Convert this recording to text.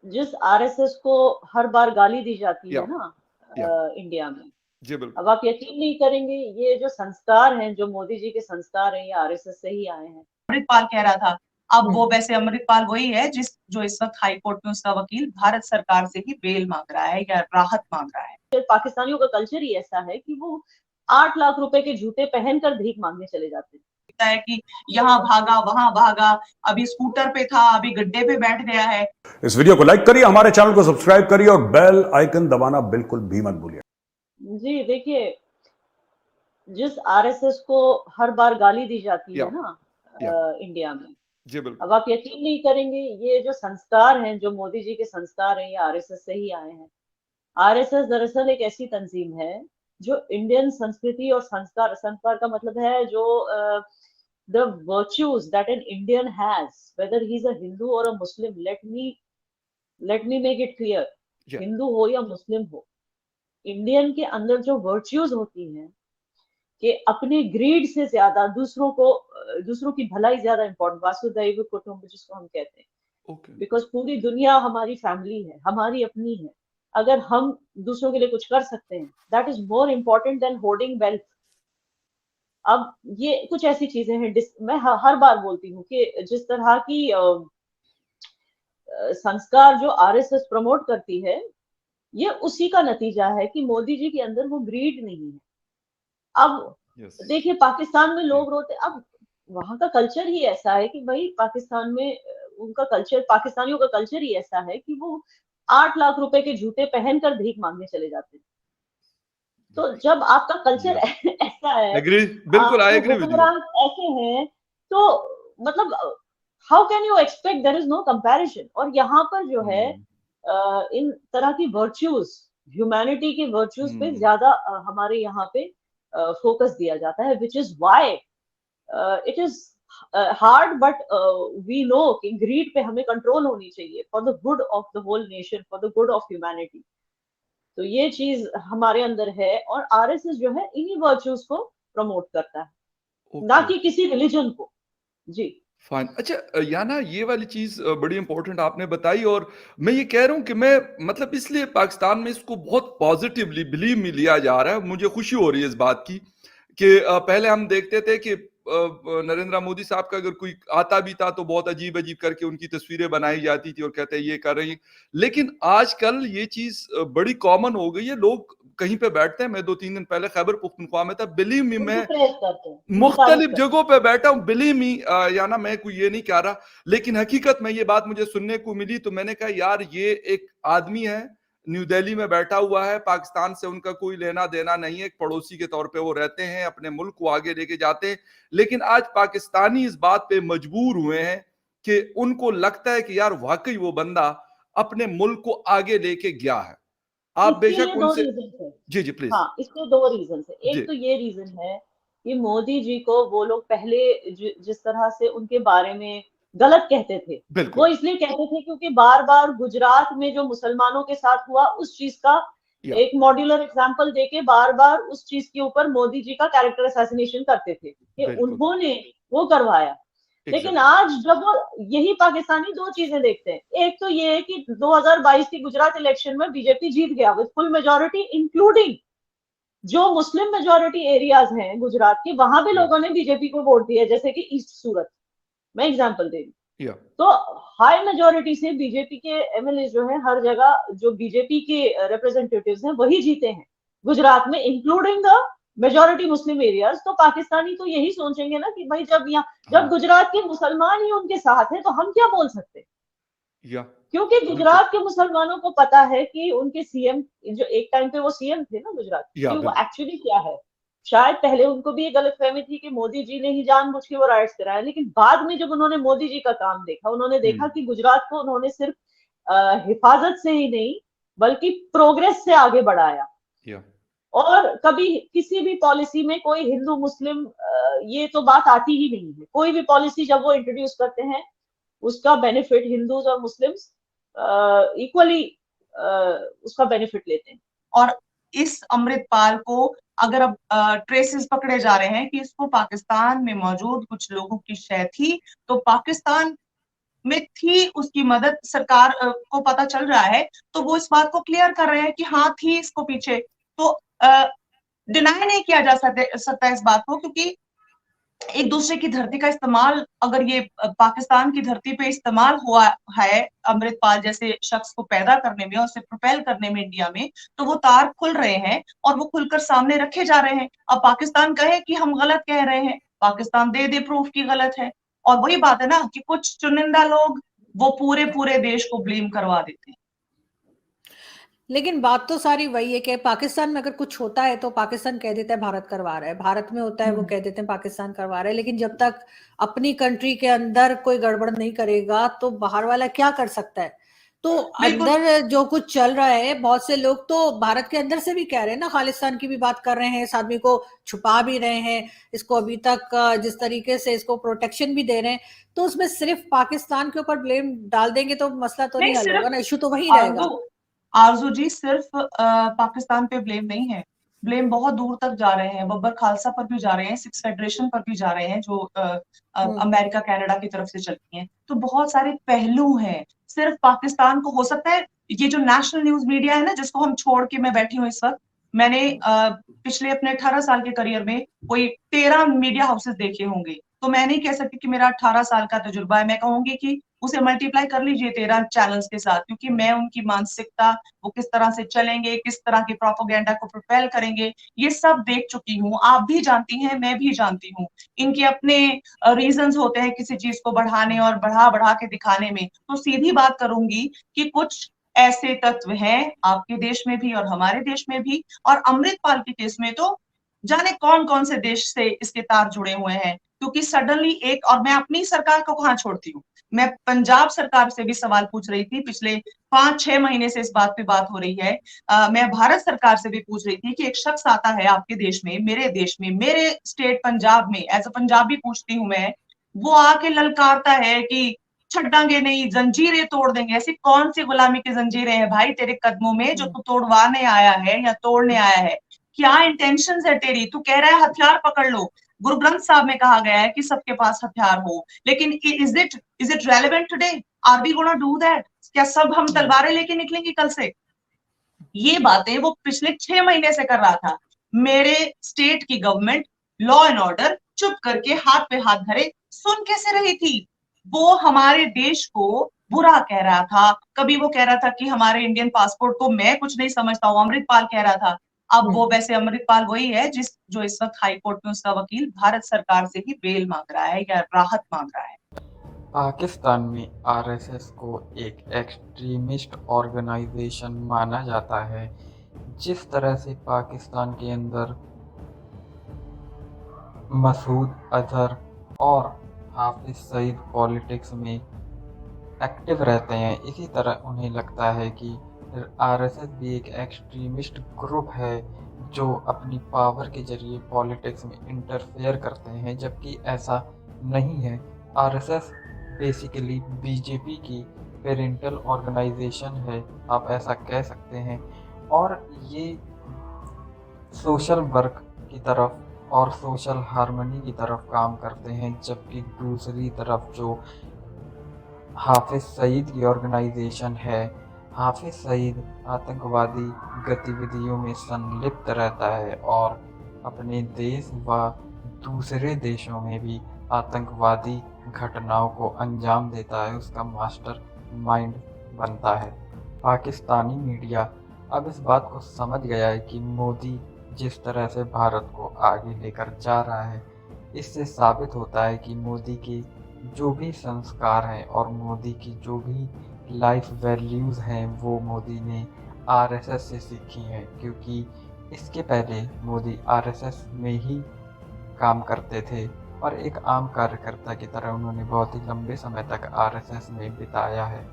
जिस आरएसएस को हर बार गाली दी जाती या है ना या इंडिया में, जी बिल्कुल। अब आप यकीन नहीं करेंगे, ये जो संस्कार हैं, जो मोदी जी के संस्कार हैं, ये आरएसएस से ही आए हैं। अमृतपाल कह रहा था, अब वो वैसे अमृतपाल वही है जो इस वक्त हाई कोर्ट में उसका वकील भारत सरकार से ही बेल मांग रहा है या राहत मांग रहा है। पाकिस्तानियों का कल्चर ही ऐसा है कि वो 8 लाख रुपए के जूते पहनकर भीख मांगने चले जाते हैं। है कि यहाँ भागा वहां भागा, अभी स्कूटर पे था, अभी गड्ढे पे बैठ गया है। इस वीडियो को लाइक करिए, हमारे चैनल को सब्सक्राइब करिए और बेल आइकन दबाना बिल्कुल भी मत भूलिए। जी देखिए, जिस आरएसएस को हर बार गाली दी जाती है ना इंडिया में, जी बिल्कुल। अब आप यकीन नहीं करेंगे, ये जो संस्कार हैं, जो मोदी जी के संस्कार हैं, ये आरएसएस से ही आए हैं। आरएसएस दरअसल एक ऐसी तंजीम है जो इंडियन संस्कृति और संस्कार, संस्कार का मतलब है जो the virtues that an Indian has, whether he's a Hindu or a Muslim, let me make it clear, Hindu हो या मुस्लिम हो, इंडियन के अंदर जो वर्च्यूज होती हैं कि अपने ग्रीड से ज्यादा दूसरों की भलाई ज्यादा इंपॉर्टेंट, वासुदैव कुटुंब जिसको हम कहते हैं, बिकॉज पूरी दुनिया हमारी फैमिली है, हमारी अपनी है। अगर हम दूसरों के लिए कुछ कर सकते हैं, that is more important then hoarding wealth. अब ये कुछ ऐसी चीजें हैं, मैं हर बार बोलती हूँ कि जिस तरह की संस्कार जो आरएसएस प्रमोट करती है, ये उसी का नतीजा है कि मोदी जी के अंदर वो ग्रीड नहीं है। अब देखिए, पाकिस्तान में लोग रोते, अब वहां का कल्चर ही ऐसा है कि भाई पाकिस्तान में उनका कल्चर, पाकिस्तानियों का कल्चर ही ऐसा है कि वो 8 लाख रुपए के जूते पहनकर भीख मांगने चले जाते हैं। तो जब आपका कल्चर ऐसा है, बिल्कुल आई एग्री विद यू, ऐसे हैं, तो मतलब how can you expect, there is no comparison. और यहाँ पर जो है इन तरह की वर्च्यूज, ह्यूमैनिटी के वर्च्यूज पे ज्यादा हमारे यहाँ पे फोकस दिया जाता है, which is why it is hard, but we know कि ग्रीड पे हमें कंट्रोल होनी चाहिए for the good of the whole nation, for the good of humanity. तो ये चीज हमारे अंदर है, और आरएसएस जो है इन्हीं वर्च्यूज को प्रमोट करता है, ना कि किसी रिलीजन को। जी फाइन। अच्छा याना, ये वाली चीज बड़ी इंपॉर्टेंट आपने बताई, और मैं ये कह रहा हूँ कि मैं मतलब इसलिए पाकिस्तान में इसको बहुत पॉजिटिवली बिलीव में लिया जा रहा है। मुझे खुशी हो रही है इस बात की कि पहले हम देखते थे कि नरेंद्र मोदी साहब का अगर कोई आता भी था तो बहुत अजीब अजीब करके उनकी तस्वीरें बनाई जाती थी और कहते हैं ये कर रही है। लेकिन आजकल ये चीज बड़ी कॉमन हो गई है, लोग कहीं पे बैठते हैं। मैं 2-3 दिन पहले खैबर पुख्तनख्वा में था, बिलीव मी, मैं मुख्तलिफ जगहों पे बैठा हूँ, बिलीव मी, या ना मैं कोई ये नहीं कह रहा, लेकिन हकीकत में ये बात मुझे सुनने को मिली। तो मैंने कहा यार, ये एक आदमी है, न्यू दिल्ली में बैठा हुआ है, पाकिस्तान से उनका कोई लेना देना नहीं है, एक पड़ोसी के तौर पे वो रहते हैं, अपने मुल्क को आगे लेके जाते हैं। लेकिन आज पाकिस्तानी इस बात पे मजबूर हुए हैं कि उनको लगता है कि यार वाकई वो बंदा अपने मुल्क को आगे लेके गया है। आप बेशक उनसे, जी जी प्लीज। हाँ, इसके 2 रीजन है। एक तो ये रीजन है कि मोदी जी को वो लोग पहले जिस तरह से उनके बारे में गलत कहते थे, वो इसलिए कहते थे क्योंकि बार बार गुजरात में जो मुसलमानों के साथ हुआ, उस चीज का एक मॉड्यूलर एग्जांपल देके बार बार उस चीज के ऊपर मोदी जी का कैरेक्टर असैसिनेशन करते थे कि उन्होंने वो करवाया। लेकिन आज जब वो यही पाकिस्तानी 2 चीजें देखते हैं, एक तो ये है कि 2022 की गुजरात इलेक्शन में बीजेपी जीत गया विद फुल मेजोरिटी, इंक्लूडिंग जो मुस्लिम मेजोरिटी एरियाज हैं गुजरात के, वहां भी लोगों ने बीजेपी को वोट दिया, जैसे कि ईस्ट सूरत, मैं एग्जांपल दे रही हूँ। तो हाई मेजोरिटी से बीजेपी के एमएलए जो है, हर जगह जो बीजेपी के रिप्रेजेंटेटिव्स हैं वही जीते हैं गुजरात में, including the majority Muslim areas. तो पाकिस्तानी तो यही सोचेंगे ना कि भाई जब गुजरात के मुसलमान ही उनके साथ हैं तो हम क्या बोल सकते हैं, क्योंकि गुजरात के मुसलमानों को पता है कि उनके सीएम, जो एक टाइम पे वो सीएम थे ना गुजरात, कि वो एक्चुअली क्या है। शायद पहले उनको भी ये गलतफहमी थी कि मोदी जी ने ही जानबूझ के वो राइट्स कराया, लेकिन बाद में जब उन्होंने मोदी जी का काम देखा, उन्होंने देखा कि गुजरात को उन्होंने सिर्फ हिफाजत से ही नहीं बल्कि प्रोग्रेस से आगे बढ़ाया। और कभी किसी भी पॉलिसी में कोई हिंदू मुस्लिम ये तो बात आती ही नहीं है। कोई भी पॉलिसी जब वो इंट्रोड्यूस करते हैं, उसका बेनिफिट हिंदूज और मुस्लिम्स इक्वली उसका बेनिफिट लेते हैं। और इस अमृतपाल को अगर अब ट्रेसेस पकड़े जा रहे हैं कि इसको पाकिस्तान में मौजूद कुछ लोगों की शय थी, तो पाकिस्तान में थी उसकी मदद, सरकार को पता चल रहा है, तो वो इस बात को क्लियर कर रहे हैं कि हाँ थी इसको पीछे। तो डिनाई नहीं किया जा सकता इस बात को, क्योंकि एक दूसरे की धरती का इस्तेमाल, अगर ये पाकिस्तान की धरती पे इस्तेमाल हुआ है अमृतपाल जैसे शख्स को पैदा करने में और उसे प्रोपेल करने में इंडिया में, तो वो तार खुल रहे हैं और वो खुलकर सामने रखे जा रहे हैं। अब पाकिस्तान कहे कि हम गलत कह रहे हैं, पाकिस्तान दे दे प्रूफ की गलत है। और वही बात है ना कि कुछ चुनिंदा लोग वो पूरे पूरे देश को ब्लेम करवा देते हैं। लेकिन बात तो सारी वही है कि पाकिस्तान में अगर कुछ होता है तो पाकिस्तान कह देता है भारत करवा रहा है, भारत में होता है वो कह देते हैं पाकिस्तान करवा रहा है। लेकिन जब तक अपनी कंट्री के अंदर कोई गड़बड़ नहीं करेगा तो बाहर वाला क्या कर सकता है। तो अंदर जो कुछ चल रहा है, बहुत से लोग तो भारत के अंदर से भी कह रहे हैं ना, खालिस्तान की भी बात कर रहे हैं, इस आदमी को छुपा भी रहे हैं, इसको अभी तक जिस तरीके से इसको प्रोटेक्शन भी दे रहे हैं। तो उसमें सिर्फ पाकिस्तान के ऊपर ब्लेम डाल देंगे तो मसला तो नहीं हल होगा ना, इशू तो वही रहेगा। आरजू जी, सिर्फ पाकिस्तान पे ब्लेम नहीं है, ब्लेम बहुत दूर तक जा रहे हैं, बब्बर खालसा पर भी जा रहे हैं, सिक्स फेडरेशन पर भी जा रहे हैं जो अमेरिका कनाडा की तरफ से चलती हैं। तो बहुत सारे पहलू हैं, सिर्फ पाकिस्तान को हो सकता है। ये जो नेशनल न्यूज मीडिया है ना, जिसको हम छोड़ के मैं बैठी हूँ इस वक्त, मैंने पिछले अपने 18 साल के करियर में कोई 13 मीडिया हाउसेस देखे होंगे, तो मैं नहीं कह सकती कि मेरा 18 साल का तजुर्बा है। मैं कहूंगी कि उसे मल्टीप्लाई कर लीजिए 13 चैनल्स के साथ, क्योंकि मैं उनकी मानसिकता, वो किस तरह से चलेंगे, किस तरह की प्रोपोगेंडा को प्रोपेल करेंगे, ये सब देख चुकी हूँ। आप भी जानती हैं, मैं भी जानती हूँ। इनके अपने रीजंस होते हैं किसी चीज को बढ़ाने और बढ़ा बढ़ा के दिखाने में। तो सीधी बात करूंगी कि कुछ ऐसे तत्व हैं आपके देश में भी और हमारे देश में भी, और अमृतपाल के केस में तो जाने कौन कौन से देश से इसके तार जुड़े हुए हैं। क्योंकि सडनली एक, और मैं अपनी सरकार को कहाँ छोड़ती हूँ, मैं पंजाब सरकार से भी सवाल पूछ रही थी, पिछले 5-6 महीने से इस बात पे बात हो रही है। मैं भारत सरकार से भी पूछ रही थी कि एक शख्स आता है आपके देश में, मेरे देश में, मेरे स्टेट पंजाब में, एज अ पंजाबी पूछती हूँ मैं, वो आके ललकारता है कि छड्डांगे नहीं, जंजीरें तोड़ देंगे। ऐसी कौन सी गुलामी की जंजीरें हैं भाई तेरे कदमों में जो तू तोड़वाने आया है या तोड़ने आया है? क्या इंटेंशंस है तेरी? तू कह रहा है हथियार पकड़ लो, गुरु ग्रंथ साहब में कहा गया है कि सबके पास हथियार हो, लेकिन is it relevant today? Are we gonna do that? क्या सब हम तलवारें लेके निकलेंगे कल से? ये बातें वो पिछले 6 महीने से कर रहा था। मेरे स्टेट की गवर्नमेंट लॉ एंड ऑर्डर चुप करके हाथ पे हाथ धरे सुन कैसे रही थी? वो हमारे देश को बुरा कह रहा था, कभी वो कह रहा था कि हमारे इंडियन पासपोर्ट को मैं कुछ नहीं समझता हूँ, अमृतपाल कह रहा था। अब वो वैसे अमृतपाल वही है जो इस वक्त हाई कोर्ट में उसका वकील भारत सरकार से ही बेल मांग रहा है या राहत मांग रहा है। पाकिस्तान में आरएसएस को एक एक्सट्रीमिस्ट ऑर्गेनाइजेशन माना जाता है। जिस तरह से पाकिस्तान के अंदर मसूद अजहर और हाफिज सईद पॉलिटिक्स में एक्टिव रहते हैं, इसी तरह उन्हें लगता है कि आरएसएस भी एक एक्सट्रीमिस्ट ग्रुप है जो अपनी पावर के जरिए पॉलिटिक्स में इंटरफेयर करते हैं, जबकि ऐसा नहीं है। आरएसएस बेसिकली बीजेपी की पेरेंटल ऑर्गेनाइजेशन है, आप ऐसा कह सकते हैं, और ये सोशल वर्क की तरफ और सोशल हार्मनी की तरफ काम करते हैं। जबकि दूसरी तरफ जो हाफिज सईद की ऑर्गेनाइजेशन है, हाफिज सईद आतंकवादी गतिविधियों में संलिप्त रहता है और अपने देश व दूसरे देशों में भी आतंकवादी घटनाओं को अंजाम देता है, उसका मास्टर माइंड बनता है। पाकिस्तानी मीडिया अब इस बात को समझ गया है कि मोदी जिस तरह से भारत को आगे लेकर जा रहा है, इससे साबित होता है कि मोदी के जो भी संस्कार हैं और मोदी की जो भी लाइफ वैल्यूज़ हैं वो मोदी ने आरएसएस से सीखी हैं, क्योंकि इसके पहले मोदी आरएसएस में ही काम करते थे और एक आम कार्यकर्ता की तरह उन्होंने बहुत ही लंबे समय तक आरएसएस में बिताया है।